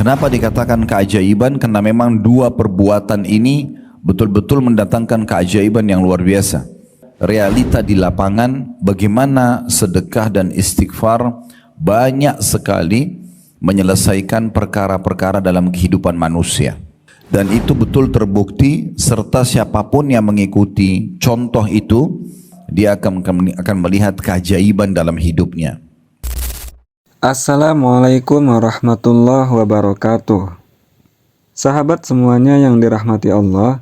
Kenapa dikatakan keajaiban? Karena memang dua perbuatan ini betul-betul mendatangkan keajaiban yang luar biasa. Realita di lapangan, bagaimana sedekah dan istighfar banyak sekali menyelesaikan perkara-perkara dalam kehidupan manusia. Dan itu betul terbukti, serta siapapun yang mengikuti contoh itu, dia akan melihat keajaiban dalam hidupnya. Assalamualaikum warahmatullahi wabarakatuh. Sahabat semuanya yang dirahmati Allah,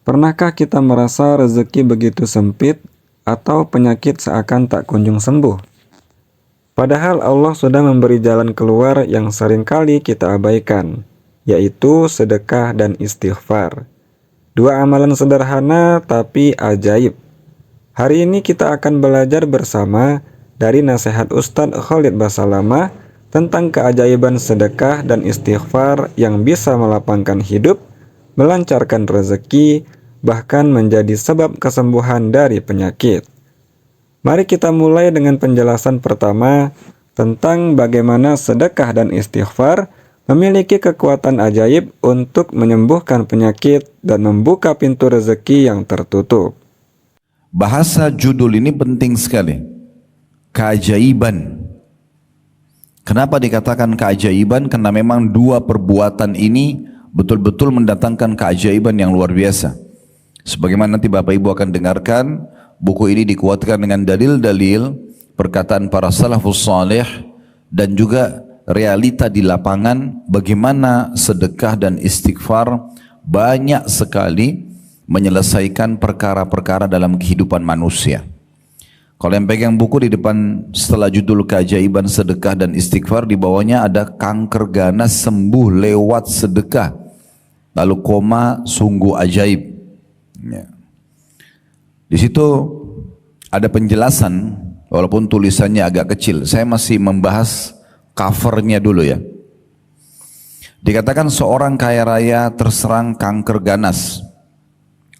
pernahkah kita merasa rezeki begitu sempit atau penyakit seakan tak kunjung sembuh? Padahal Allah sudah memberi jalan keluar yang seringkali kita abaikan, yaitu sedekah dan istighfar. Dua amalan sederhana tapi ajaib. Hari ini kita akan belajar bersama dari nasihat Ustadz Khalid Basalamah tentang keajaiban sedekah dan istighfar yang bisa melapangkan hidup, melancarkan rezeki, bahkan menjadi sebab kesembuhan dari penyakit. Mari kita mulai dengan penjelasan pertama tentang bagaimana sedekah dan istighfar memiliki kekuatan ajaib untuk menyembuhkan penyakit dan membuka pintu rezeki yang tertutup. Bahasa judul ini penting sekali. Keajaiban. Kenapa dikatakan keajaiban? Karena memang dua perbuatan ini betul-betul mendatangkan keajaiban yang luar biasa. Sebagaimana nanti Bapak Ibu akan dengarkan, buku ini dikuatkan dengan dalil-dalil perkataan para salafus salih dan juga realita di lapangan, bagaimana sedekah dan istighfar banyak sekali menyelesaikan perkara-perkara dalam kehidupan manusia. Kalau yang pegang buku di depan setelah judul keajaiban sedekah dan istighfar, di bawahnya ada kanker ganas sembuh lewat sedekah. Lalu koma sungguh ajaib. Ya. Di situ ada penjelasan, walaupun tulisannya agak kecil. Saya masih membahas covernya dulu ya. Dikatakan seorang kaya raya terserang kanker ganas,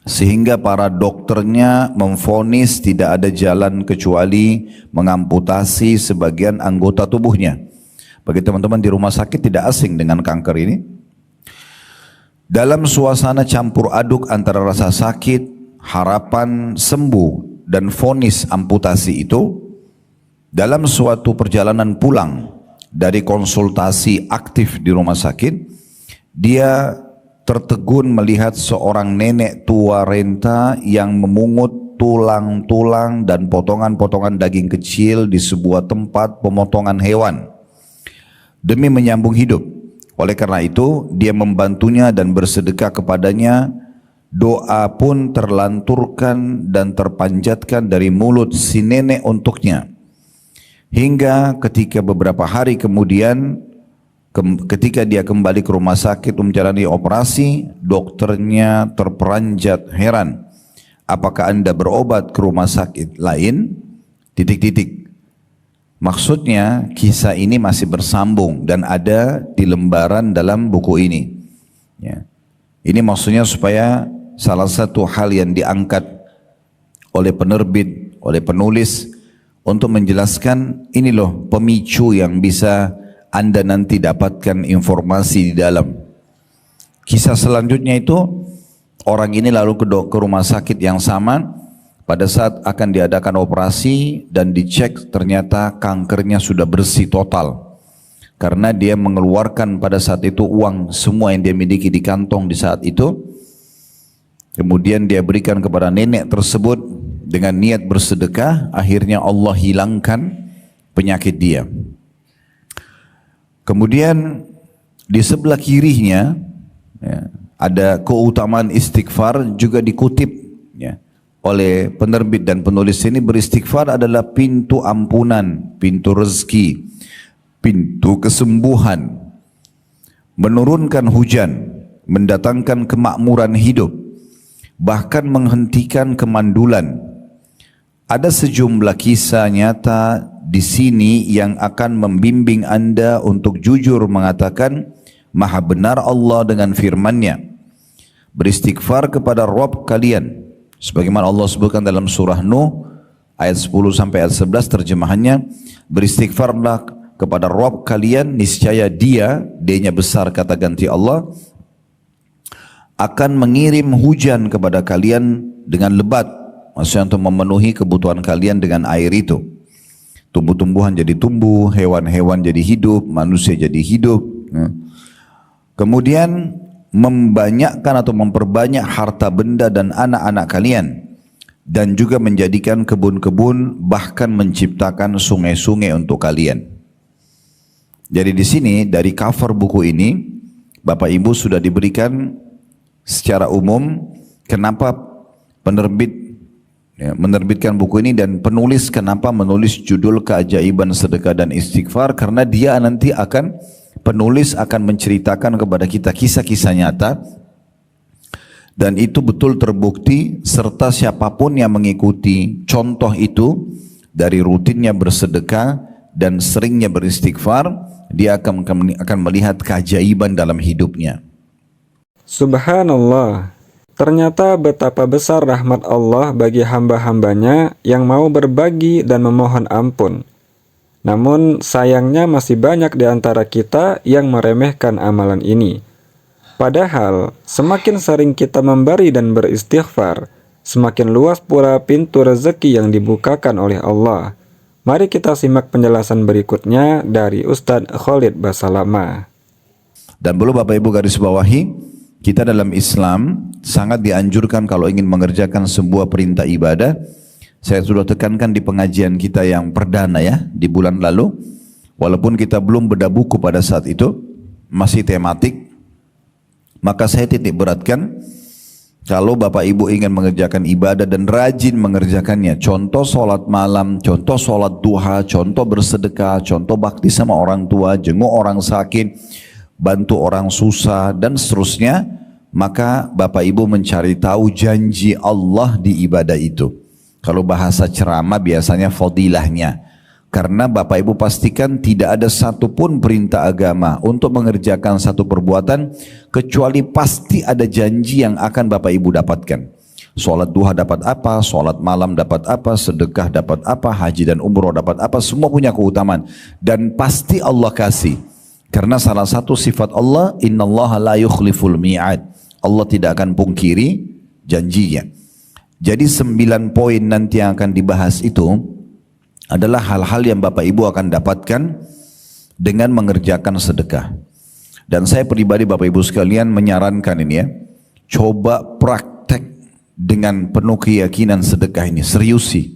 sehingga para dokternya memvonis tidak ada jalan kecuali mengamputasi sebagian anggota tubuhnya. Bagi teman-teman di rumah sakit tidak asing dengan kanker ini. Dalam suasana campur aduk antara rasa sakit, harapan sembuh, dan vonis amputasi itu, dalam suatu perjalanan pulang dari konsultasi aktif di rumah sakit, dia tertegun melihat seorang nenek tua renta yang memungut tulang-tulang dan potongan-potongan daging kecil di sebuah tempat pemotongan hewan demi menyambung hidup. Oleh karena itu, dia membantunya dan bersedekah kepadanya. Doa pun terlanturkan dan terpanjatkan dari mulut si nenek untuknya. Hingga ketika beberapa hari kemudian, ketika dia kembali ke rumah sakit menjalani operasi, dokternya terperanjat heran. Apakah Anda berobat ke rumah sakit lain? Maksudnya kisah ini masih bersambung dan ada di lembaran dalam buku ini. Ya. Ini maksudnya supaya salah satu hal yang diangkat oleh penerbit, oleh penulis untuk menjelaskan ini loh pemicu yang bisa Anda nanti dapatkan informasi di dalam. Kisah selanjutnya itu, orang ini lalu ke rumah sakit yang sama. Pada saat akan diadakan operasi dan dicek, ternyata kankernya sudah bersih total. Karena dia mengeluarkan pada saat itu uang semua yang dia miliki di kantong di saat itu. Kemudian dia berikan kepada nenek tersebut dengan niat bersedekah. Akhirnya Allah hilangkan penyakit dia. Kemudian di sebelah kirinya ya, ada keutamaan istighfar juga dikutip ya, oleh penerbit dan penulis ini. Beristighfar adalah pintu ampunan, pintu rezeki, pintu kesembuhan, menurunkan hujan, mendatangkan kemakmuran hidup, bahkan menghentikan kemandulan. Ada sejumlah kisah nyata di sini yang akan membimbing Anda untuk jujur mengatakan maha benar Allah dengan firman-Nya. Beristighfar kepada Rabb kalian, sebagaimana Allah sebutkan dalam surah Nuh ayat 10 sampai ayat 11, terjemahannya, beristighfarlah kepada Rabb kalian, niscaya dia-nya besar kata ganti Allah, akan mengirim hujan kepada kalian dengan lebat, maksudnya untuk memenuhi kebutuhan kalian dengan air itu. Tumbuh-tumbuhan jadi tumbuh, hewan-hewan jadi hidup, manusia jadi hidup. Kemudian membanyakkan atau memperbanyak harta benda dan anak-anak kalian, dan juga menjadikan kebun-kebun, bahkan menciptakan sungai-sungai untuk kalian. Jadi di sini dari cover buku ini Bapak Ibu sudah diberikan secara umum kenapa penerbit menerbitkan buku ini, dan penulis kenapa menulis judul Keajaiban Sedekah dan Istighfar, karena dia nanti penulis akan menceritakan kepada kita kisah-kisah nyata, dan itu betul terbukti, serta siapapun yang mengikuti contoh itu dari rutinnya bersedekah dan seringnya beristighfar, dia akan melihat keajaiban dalam hidupnya. Subhanallah, ternyata betapa besar rahmat Allah bagi hamba-hambanya yang mau berbagi dan memohon ampun. Namun sayangnya masih banyak di antara kita yang meremehkan amalan ini. Padahal semakin sering kita memberi dan beristighfar, semakin luas pula pintu rezeki yang dibukakan oleh Allah. Mari kita simak penjelasan berikutnya dari Ustadz Khalid Basalamah. Dan perlu Bapak Ibu garis bawahi, kita dalam Islam sangat dianjurkan kalau ingin mengerjakan sebuah perintah ibadah. Saya sudah tekankan di pengajian kita yang perdana ya, di bulan lalu. Walaupun kita belum bedah buku pada saat itu, masih tematik. Maka saya titik beratkan, kalau Bapak Ibu ingin mengerjakan ibadah dan rajin mengerjakannya, contoh sholat malam, contoh sholat duha, contoh bersedekah, contoh bakti sama orang tua, jenguk orang sakit, bantu orang susah, dan seterusnya, maka Bapak Ibu mencari tahu janji Allah di ibadah itu. Kalau bahasa ceramah biasanya fadilahnya. Karena Bapak Ibu pastikan tidak ada satupun perintah agama untuk mengerjakan satu perbuatan kecuali pasti ada janji yang akan Bapak Ibu dapatkan. Sholat duha dapat apa, sholat malam dapat apa, sedekah dapat apa, haji dan umroh dapat apa, semua punya keutamaan. Dan pasti Allah kasih. Karena salah satu sifat Allah, innallaha la yukhliful mi'ad. Allah tidak akan pungkiri janjinya. Jadi 9 poin nanti yang akan dibahas itu adalah hal-hal yang Bapak Ibu akan dapatkan dengan mengerjakan sedekah. Dan saya pribadi Bapak Ibu sekalian menyarankan ini ya, coba praktek dengan penuh keyakinan sedekah ini, seriusi.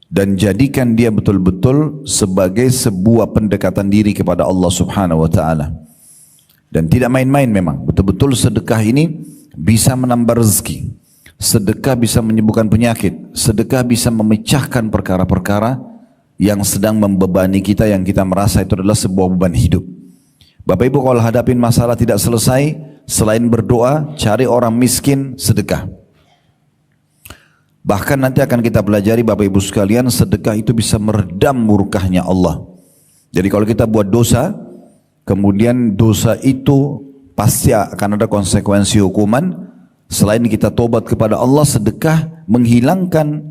Dan jadikan dia betul-betul sebagai sebuah pendekatan diri kepada Allah Subhanahu wa Ta'ala. Dan tidak main-main memang, betul-betul sedekah ini bisa menambah rezeki. Sedekah bisa menyembuhkan penyakit, sedekah bisa memecahkan perkara-perkara yang sedang membebani kita, yang kita merasa itu adalah sebuah beban hidup. Bapak Ibu kalau hadapin masalah tidak selesai, selain berdoa, cari orang miskin, sedekah. Bahkan nanti akan kita pelajari Bapak Ibu sekalian, sedekah itu bisa meredam murkahnya Allah. Jadi kalau kita buat dosa, kemudian dosa itu pasti akan ada konsekuensi hukuman. Selain kita tobat kepada Allah, sedekah menghilangkan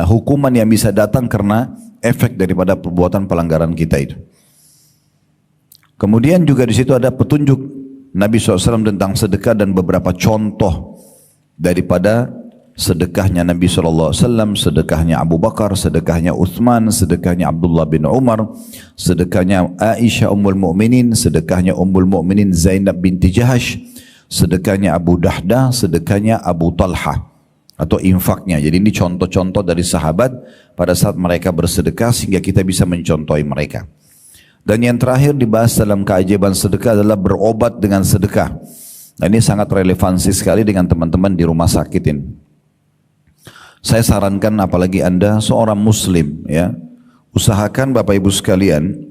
hukuman yang bisa datang karena efek daripada perbuatan pelanggaran kita itu. Kemudian juga di situ ada petunjuk Nabi SAW tentang sedekah dan beberapa contoh daripada sedekahnya Nabi SAW, sedekahnya Abu Bakar, sedekahnya Uthman, sedekahnya Abdullah bin Umar, sedekahnya Aisyah Ummul Mukminin, sedekahnya Ummul Mukminin Zainab binti Jahash, sedekahnya Abu Dahdah, sedekahnya Abu Talha, atau infaknya. Jadi ini contoh-contoh dari sahabat pada saat mereka bersedekah sehingga kita bisa mencontohi mereka. Dan yang terakhir dibahas dalam keajaiban sedekah adalah berobat dengan sedekah. Nah, ini sangat relevansi sekali dengan teman-teman di rumah sakit ini. Saya sarankan apalagi Anda seorang muslim ya, usahakan Bapak Ibu sekalian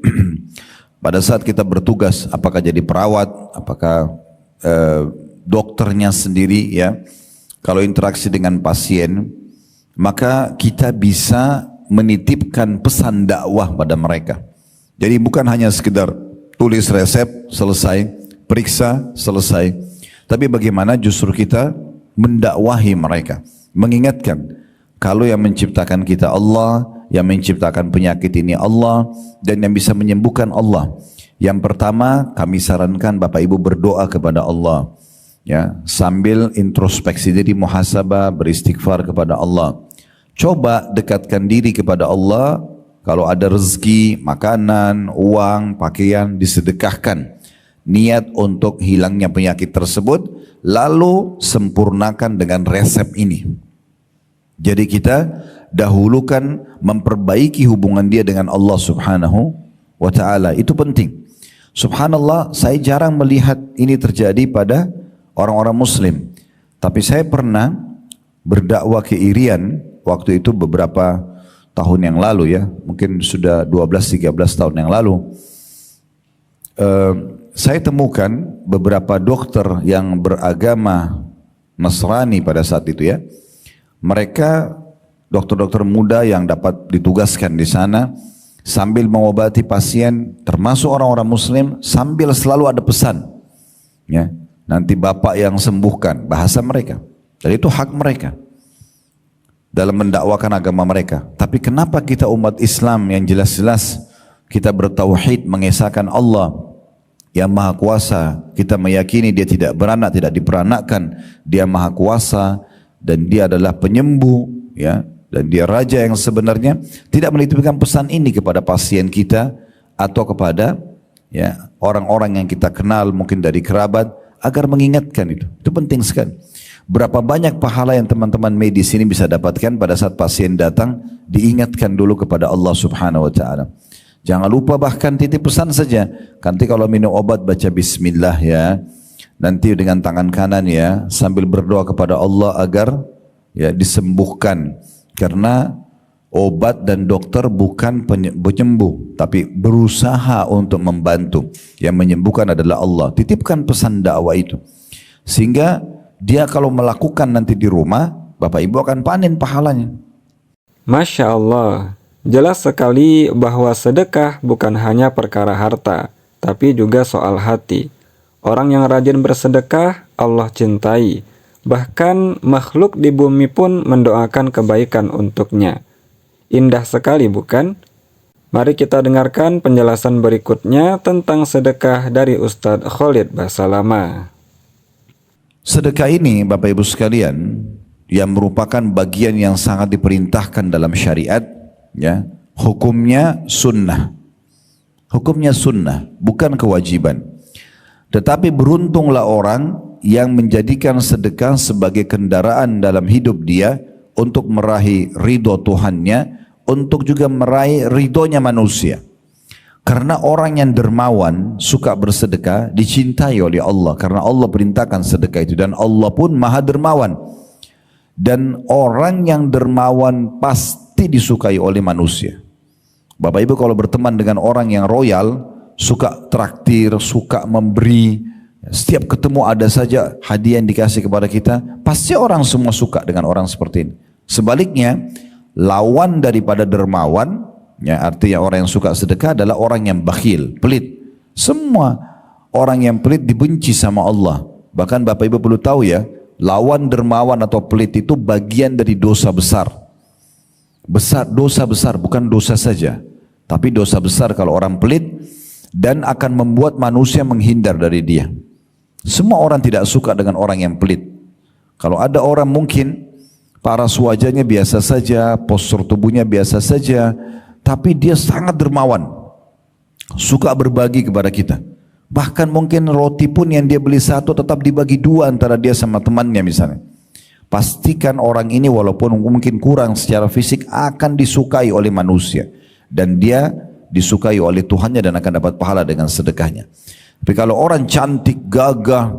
pada saat kita bertugas, apakah jadi perawat, apakah dokternya sendiri ya, kalau interaksi dengan pasien, maka kita bisa menitipkan pesan dakwah pada mereka. Jadi bukan hanya sekedar tulis resep selesai, periksa selesai, tapi bagaimana justru kita mendakwahi mereka, mengingatkan kalau yang menciptakan kita Allah, yang menciptakan penyakit ini Allah, dan yang bisa menyembuhkan Allah. Yang pertama, kami sarankan Bapak Ibu berdoa kepada Allah, ya, sambil introspeksi diri, muhasabah, beristighfar kepada Allah. Coba dekatkan diri kepada Allah. Kalau ada rezeki, makanan, uang, pakaian, disedekahkan. Niat untuk hilangnya penyakit tersebut, lalu sempurnakan dengan resep ini. Jadi kita dahulukan memperbaiki hubungan dia dengan Allah Subhanahu wa ta'ala. Itu penting. Subhanallah, saya jarang melihat ini terjadi pada orang-orang Muslim. Tapi saya pernah berdakwah ke Irian, waktu itu beberapa tahun yang lalu ya, mungkin sudah 12-13 tahun yang lalu. Saya temukan beberapa dokter yang beragama Nasrani pada saat itu ya. Mereka dokter-dokter muda yang dapat ditugaskan di sana sambil mengobati pasien, termasuk orang-orang Muslim, sambil selalu ada pesan, ya, nanti Bapak yang sembuhkan, bahasa mereka. Dan itu hak mereka dalam mendakwakan agama mereka. Tapi kenapa kita umat Islam yang jelas-jelas kita bertauhid, mengesahkan Allah yang Maha Kuasa, kita meyakini Dia tidak beranak, tidak diperanakkan, Dia Maha Kuasa dan Dia adalah penyembuh, ya, dan Dia Raja yang sebenarnya, tidak menitipkan pesan ini kepada pasien kita atau kepada, ya, orang-orang yang kita kenal, mungkin dari kerabat, agar mengingatkan itu. Itu penting sekali. Berapa banyak pahala yang teman-teman medis ini bisa dapatkan pada saat pasien datang, diingatkan dulu kepada Allah Subhanahu wa ta'ala. Jangan lupa bahkan titip pesan saja. Nanti kalau minum obat baca bismillah ya. Nanti dengan tangan kanan ya, sambil berdoa kepada Allah agar ya disembuhkan. Karena obat dan dokter bukan penyembuh, tapi berusaha untuk membantu. Yang menyembuhkan adalah Allah. Titipkan pesan dakwah itu. Sehingga dia kalau melakukan nanti di rumah, Bapak Ibu akan panen pahalanya. Masya Allah, jelas sekali bahwa sedekah bukan hanya perkara harta, tapi juga soal hati. Orang yang rajin bersedekah, Allah cintai. Bahkan makhluk di bumi pun mendoakan kebaikan untuknya. Indah sekali bukan? Mari kita dengarkan penjelasan berikutnya tentang sedekah dari Ustadz Khalid Basalamah. Sedekah ini Bapak Ibu sekalian, yang merupakan bagian yang sangat diperintahkan dalam syariat, ya, hukumnya sunnah. Hukumnya sunnah, bukan kewajiban. Tetapi beruntunglah orang yang menjadikan sedekah sebagai kendaraan dalam hidup dia untuk meraih ridho Tuhannya, untuk juga meraih ridhonya manusia. Karena orang yang dermawan suka bersedekah dicintai oleh Allah, karena Allah perintahkan sedekah itu, dan Allah pun maha dermawan. Dan orang yang dermawan pasti disukai oleh manusia. Bapak Ibu kalau berteman dengan orang yang royal, suka traktir, suka memberi, setiap ketemu ada saja hadiah yang dikasih kepada kita, pasti orang semua suka dengan orang seperti ini. Sebaliknya, lawan daripada dermawan, ya, artinya orang yang suka sedekah adalah orang yang bakhil, pelit. Semua orang yang pelit dibenci sama Allah. Bahkan Bapak Ibu perlu tahu ya, lawan dermawan atau pelit itu bagian dari dosa besar. Dosa besar, bukan dosa saja, tapi dosa besar kalau orang pelit, dan akan membuat manusia menghindar dari dia. Semua orang tidak suka dengan orang yang pelit. Kalau ada orang mungkin paras wajahnya biasa saja, postur tubuhnya biasa saja, tapi dia sangat dermawan, suka berbagi kepada kita. Bahkan mungkin roti pun yang dia beli satu tetap dibagi dua antara dia sama temannya misalnya. Pastikan orang ini walaupun mungkin kurang secara fisik akan disukai oleh manusia. Dan dia disukai oleh Tuhannya dan akan dapat pahala dengan sedekahnya. Tapi kalau orang cantik, gagah,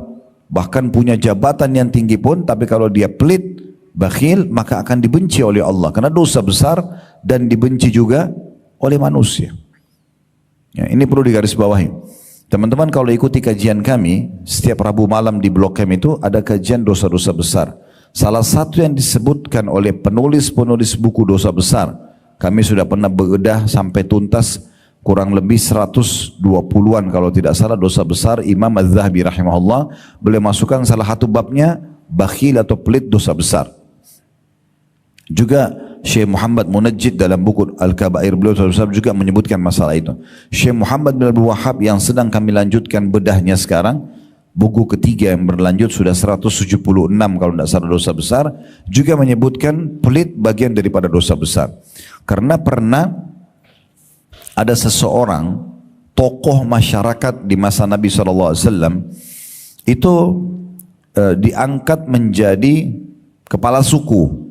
bahkan punya jabatan yang tinggi pun, tapi kalau dia pelit, bakhil, maka akan dibenci oleh Allah. Karena dosa besar dan dibenci juga oleh manusia. Ya, ini perlu digarisbawahi. Teman-teman kalau ikuti kajian kami, setiap Rabu malam di blog kami itu ada kajian dosa-dosa besar. Salah satu yang disebutkan oleh penulis-penulis buku dosa besar, kami sudah pernah bedah sampai tuntas, kurang lebih 120-an kalau tidak salah dosa besar. Imam Az-Zahabi rahimahullah beliau masukkan salah satu babnya bakhil atau pelit dosa besar. Juga Syekh Muhammad Munajjid dalam buku Al-Kabair beliau juga menyebutkan masalah itu. Syekh Muhammad bin Abdul Wahhab yang sedang kami lanjutkan bedahnya sekarang, buku ketiga yang berlanjut sudah 176 kalau tidak salah dosa besar, juga menyebutkan pelit bagian daripada dosa besar. Karena pernah ada seseorang tokoh masyarakat di masa Nabi SAW itu diangkat menjadi kepala suku.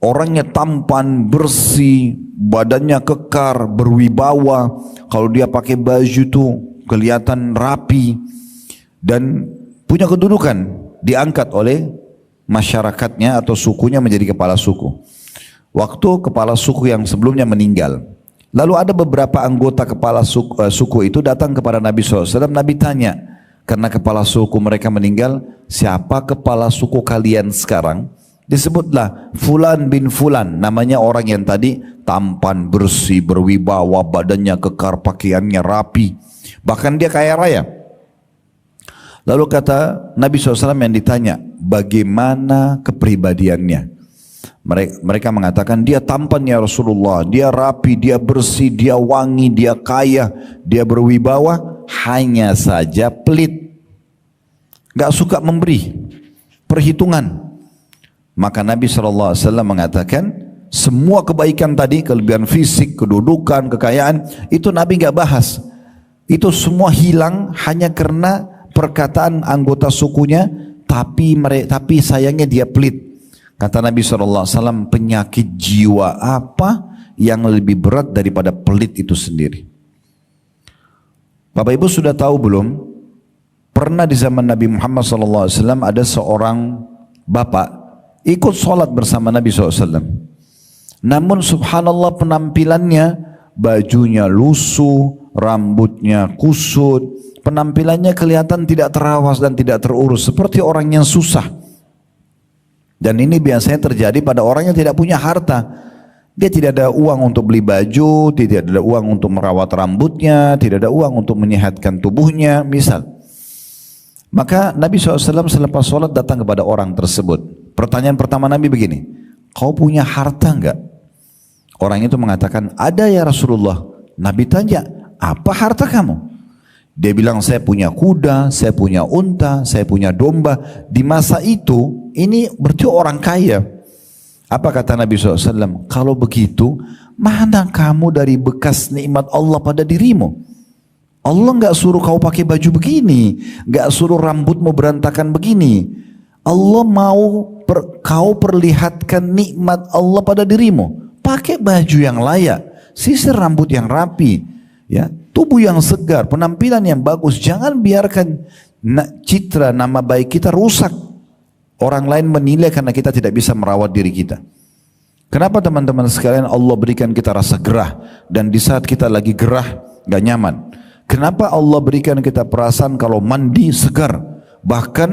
Orangnya tampan, bersih, badannya kekar, berwibawa. Kalau dia pakai baju tuh kelihatan rapi dan punya kedudukan. Diangkat oleh masyarakatnya atau sukunya menjadi kepala suku. Waktu kepala suku yang sebelumnya meninggal, lalu ada beberapa anggota kepala suku itu datang kepada Nabi SAW. Nabi tanya, karena kepala suku mereka meninggal, siapa kepala suku kalian sekarang? Disebutlah Fulan bin Fulan, namanya orang yang tadi tampan, bersih, berwibawa, badannya kekar, pakaiannya rapi, bahkan dia kaya raya. Lalu kata Nabi SAW yang ditanya, bagaimana kepribadiannya? Mereka mengatakan, dia tampan ya Rasulullah, dia rapi, dia bersih, dia wangi, dia kaya, dia berwibawa, hanya saja pelit, gak suka memberi perhitungan. Maka Nabi SAW mengatakan, semua kebaikan tadi, kelebihan fisik, kedudukan, kekayaan, itu Nabi gak bahas. Itu semua hilang hanya karena perkataan anggota sukunya, tapi sayangnya dia pelit. Kata Nabi SAW, penyakit jiwa apa yang lebih berat daripada pelit itu sendiri? Bapak Ibu sudah tahu belum? Pernah di zaman Nabi Muhammad SAW ada seorang bapak ikut sholat bersama Nabi SAW. Namun subhanallah penampilannya, bajunya lusuh, rambutnya kusut, penampilannya kelihatan tidak terawas dan tidak terurus, seperti orang yang susah. Dan ini biasanya terjadi pada orang yang tidak punya harta. Dia tidak ada uang untuk beli baju, tidak ada uang untuk merawat rambutnya, tidak ada uang untuk menyehatkan tubuhnya, misal. Maka Nabi SAW selepas sholat datang kepada orang tersebut. Pertanyaan pertama Nabi begini, kau punya harta enggak? Orang itu mengatakan, ada ya Rasulullah. Nabi tanya, apa harta kamu? Dia bilang, saya punya kuda, saya punya unta, saya punya domba. Di masa itu, ini berarti orang kaya. Apa kata Nabi SAW? Kalau begitu, mana kamu dari bekas nikmat Allah pada dirimu? Allah enggak suruh kau pakai baju begini, enggak suruh rambutmu berantakan begini. Allah mau kau perlihatkan nikmat Allah pada dirimu. Pakai baju yang layak, sisir rambut yang rapi, ya, tubuh yang segar, penampilan yang bagus. Jangan biarkan citra nama baik kita rusak. Orang lain menilai karena kita tidak bisa merawat diri kita. Kenapa teman-teman sekalian Allah berikan kita rasa gerah, dan di saat kita lagi gerah gak nyaman? Kenapa Allah berikan kita perasaan kalau mandi segar? Bahkan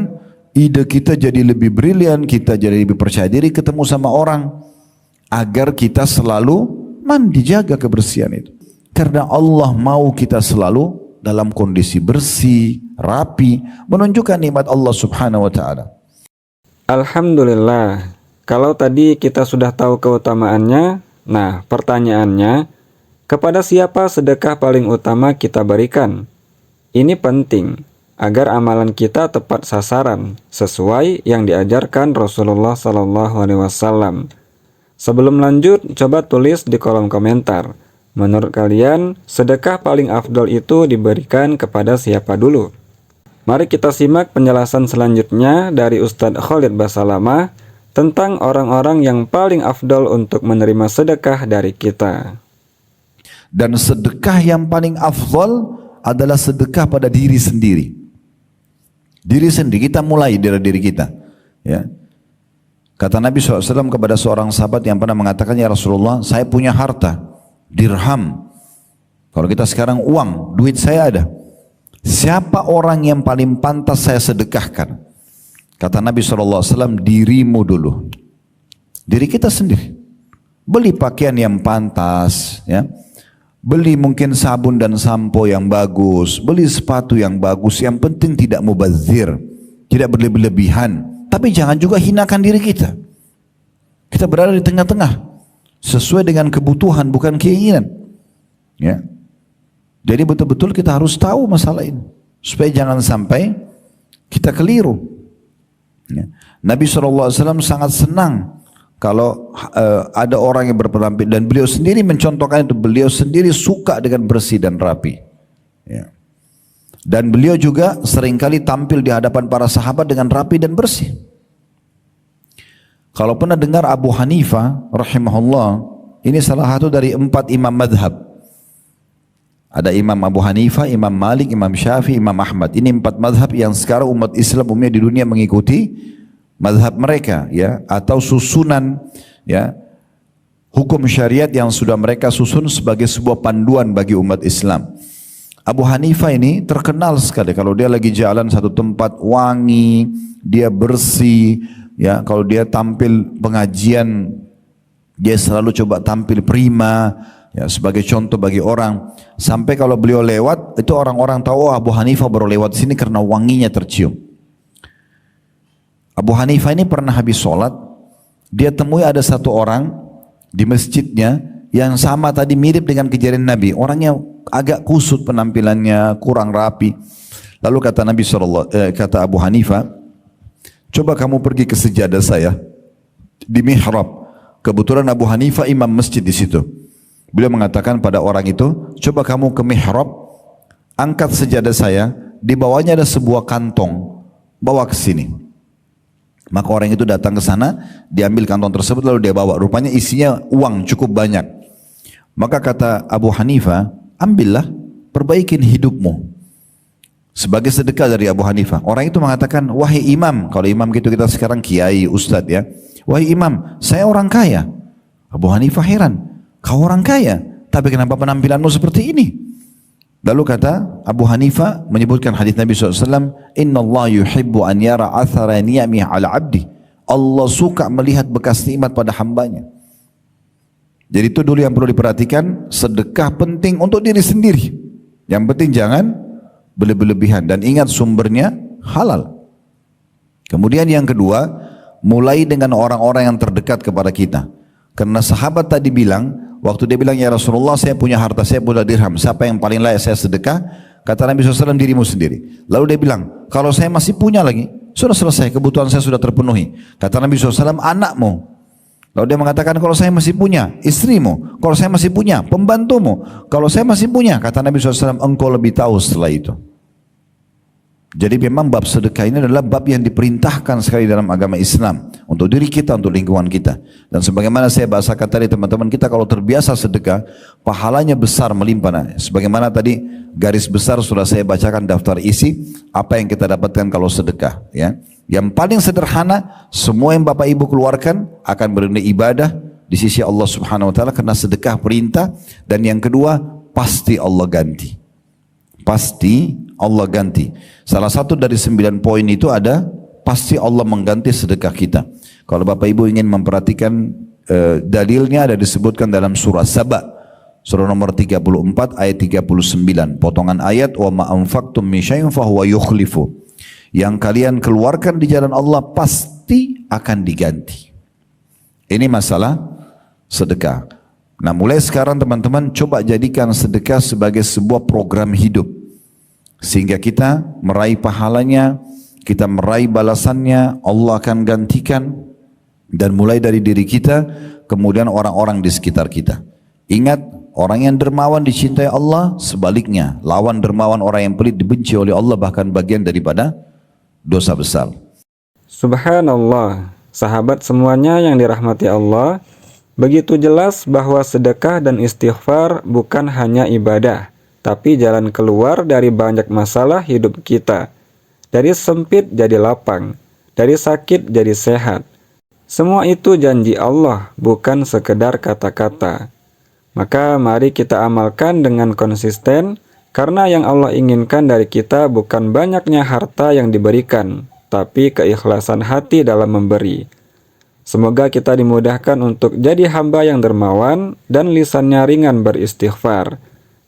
ide kita jadi lebih brilian, kita jadi lebih percaya diri ketemu sama orang, agar kita selalu mandi, jaga kebersihan itu. Karena Allah mau kita selalu dalam kondisi bersih, rapi, menunjukkan nikmat Allah Subhanahu wa taala. Alhamdulillah, kalau tadi kita sudah tahu keutamaannya, nah pertanyaannya, kepada siapa sedekah paling utama kita berikan? Ini penting, agar amalan kita tepat sasaran, sesuai yang diajarkan Rasulullah SAW. Sebelum lanjut, coba tulis di kolom komentar, menurut kalian, sedekah paling afdol itu diberikan kepada siapa dulu? Mari kita simak penjelasan selanjutnya dari Ustadz Khalid Basalamah tentang orang-orang yang paling afdol untuk menerima sedekah dari kita. Dan sedekah yang paling afdol adalah sedekah pada diri sendiri. Diri sendiri, kita mulai dari diri kita. Ya. Kata Nabi SAW kepada seorang sahabat yang pernah mengatakan, ya Rasulullah, saya punya harta, dirham. Kalau kita sekarang uang, duit saya ada. Siapa orang yang paling pantas saya sedekahkan? Kata Nabi SAW, dirimu dulu. Diri kita sendiri. Beli pakaian yang pantas, ya. Beli mungkin sabun dan sampo yang bagus, beli sepatu yang bagus, yang penting tidak mubazir, tidak berlebihan, tapi jangan juga hinakan diri kita. Kita berada di tengah-tengah, sesuai dengan kebutuhan bukan keinginan. Ya. Jadi betul-betul kita harus tahu masalah ini, supaya jangan sampai kita keliru. Ya. Nabi SAW sangat senang kalau ada orang yang berpenampilan, dan beliau sendiri mencontohkan itu. Beliau sendiri suka dengan bersih dan rapi. Ya. Dan beliau juga seringkali tampil di hadapan para sahabat dengan rapi dan bersih. Kalau pernah dengar Abu Hanifah rahimahullah, ini salah satu dari 4 imam madhab. Ada Imam Abu Hanifah, Imam Malik, Imam Syafi'i, Imam Ahmad. Ini 4 madhab yang sekarang umat Islam umumnya di dunia mengikuti madhab mereka, ya, atau susunan, ya, hukum syariat yang sudah mereka susun sebagai sebuah panduan bagi umat Islam. Abu Hanifah ini terkenal sekali kalau dia lagi jalan satu tempat wangi, dia bersih. Ya, kalau dia tampil pengajian, dia selalu coba tampil prima, ya, sebagai contoh bagi orang. Sampai kalau beliau lewat, itu orang-orang tahu, oh, Abu Hanifah baru lewat sini karena wanginya tercium. Abu Hanifah ini pernah habis sholat, dia temui ada satu orang di masjidnya yang sama tadi, mirip dengan kejadian Nabi. Orangnya agak kusut penampilannya, kurang rapi. Lalu kata kata Abu Hanifah, coba kamu pergi ke sejadah saya di mihrab. Kebetulan Abu Hanifah imam masjid di situ. Beliau mengatakan pada orang itu, coba kamu ke mihrab, angkat sejadah saya, di bawahnya ada sebuah kantong, bawa ke sini. Maka orang itu datang ke sana, diambil kantong tersebut lalu dia bawa. Rupanya isinya uang cukup banyak. Maka kata Abu Hanifah, ambillah, perbaikin hidupmu. Sebagai sedekah dari Abu Hanifah. Orang itu mengatakan, wahai imam, kalau imam gitu kita sekarang kiai, ustadz, ya. Wahai imam, saya orang kaya. Abu Hanifah heran, kau orang kaya, tapi kenapa penampilanmu seperti ini? Lalu kata Abu Hanifah menyebutkan hadis Nabi SAW, Inna Allah yuhibbu an yara athara ni'amih ala abdi. Allah suka melihat bekas nikmat pada hambanya. Jadi itu dulu yang perlu diperhatikan. Sedekah penting untuk diri sendiri. Yang penting jangan berlebihan, dan ingat sumbernya halal. Kemudian yang kedua, mulai dengan orang-orang yang terdekat kepada kita. Karena sahabat tadi bilang, waktu dia bilang, ya Rasulullah, saya punya harta, saya punya dirham, siapa yang paling layak saya sedekah? Kata Nabi SAW, dirimu sendiri. Lalu dia bilang, kalau saya masih punya lagi, sudah selesai, kebutuhan saya sudah terpenuhi. Kata Nabi SAW, anakmu. Lalu dia mengatakan, kalau saya masih punya, istrimu. Kalau saya masih punya, pembantumu. Kalau saya masih punya, kata Nabi SAW, engkau lebih tahu setelah itu. Jadi memang bab sedekah ini adalah bab yang diperintahkan sekali dalam agama Islam. Untuk diri kita, untuk lingkungan kita. Dan sebagaimana saya bahasakan tadi, teman-teman kita kalau terbiasa sedekah, pahalanya besar melimpah. Nah, sebagaimana tadi garis besar sudah saya bacakan daftar isi, apa yang kita dapatkan kalau sedekah. Ya. Yang paling sederhana, semua yang Bapak Ibu keluarkan akan bernilai ibadah di sisi Allah Subhanahu Wa Taala karena sedekah perintah. Dan yang kedua, pasti Allah ganti. Pasti Allah ganti. Salah satu dari 9 poin itu ada, pasti Allah mengganti sedekah kita. Kalau Bapak Ibu ingin memperhatikan dalilnya, ada disebutkan dalam surah Saba, surah nomor 34 ayat 39. Potongan ayat, wa ma anfaqtum min syai'in fahuwa yukhlifu. Yang kalian keluarkan di jalan Allah pasti akan diganti. Ini masalah sedekah. Nah, mulai sekarang teman-teman coba jadikan sedekah sebagai sebuah program hidup. Sehingga kita meraih pahalanya, kita meraih balasannya, Allah akan gantikan. Dan mulai dari diri kita, kemudian orang-orang di sekitar kita. Ingat, orang yang dermawan dicintai Allah, sebaliknya, lawan dermawan orang yang pelit dibenci oleh Allah, bahkan bagian daripada dosa besar. Subhanallah, sahabat semuanya yang dirahmati Allah, begitu jelas bahwa sedekah dan istighfar bukan hanya ibadah, tapi jalan keluar dari banyak masalah hidup kita. Dari sempit jadi lapang, dari sakit jadi sehat. Semua itu janji Allah, bukan sekedar kata-kata. Maka mari kita amalkan dengan konsisten, karena yang Allah inginkan dari kita bukan banyaknya harta yang diberikan, tapi keikhlasan hati dalam memberi. Semoga kita dimudahkan untuk jadi hamba yang dermawan dan lisannya ringan beristighfar.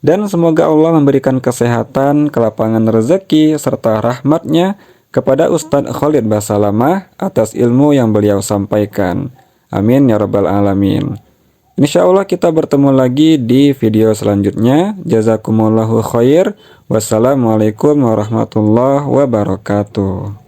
Dan semoga Allah memberikan kesehatan, kelapangan rezeki, serta rahmatnya kepada Ustadz Khalid Basalamah atas ilmu yang beliau sampaikan. Amin ya rabbal alamin. Insya Allah kita bertemu lagi di video selanjutnya. Jazakumullahu khair. Wassalamualaikum warahmatullahi wabarakatuh.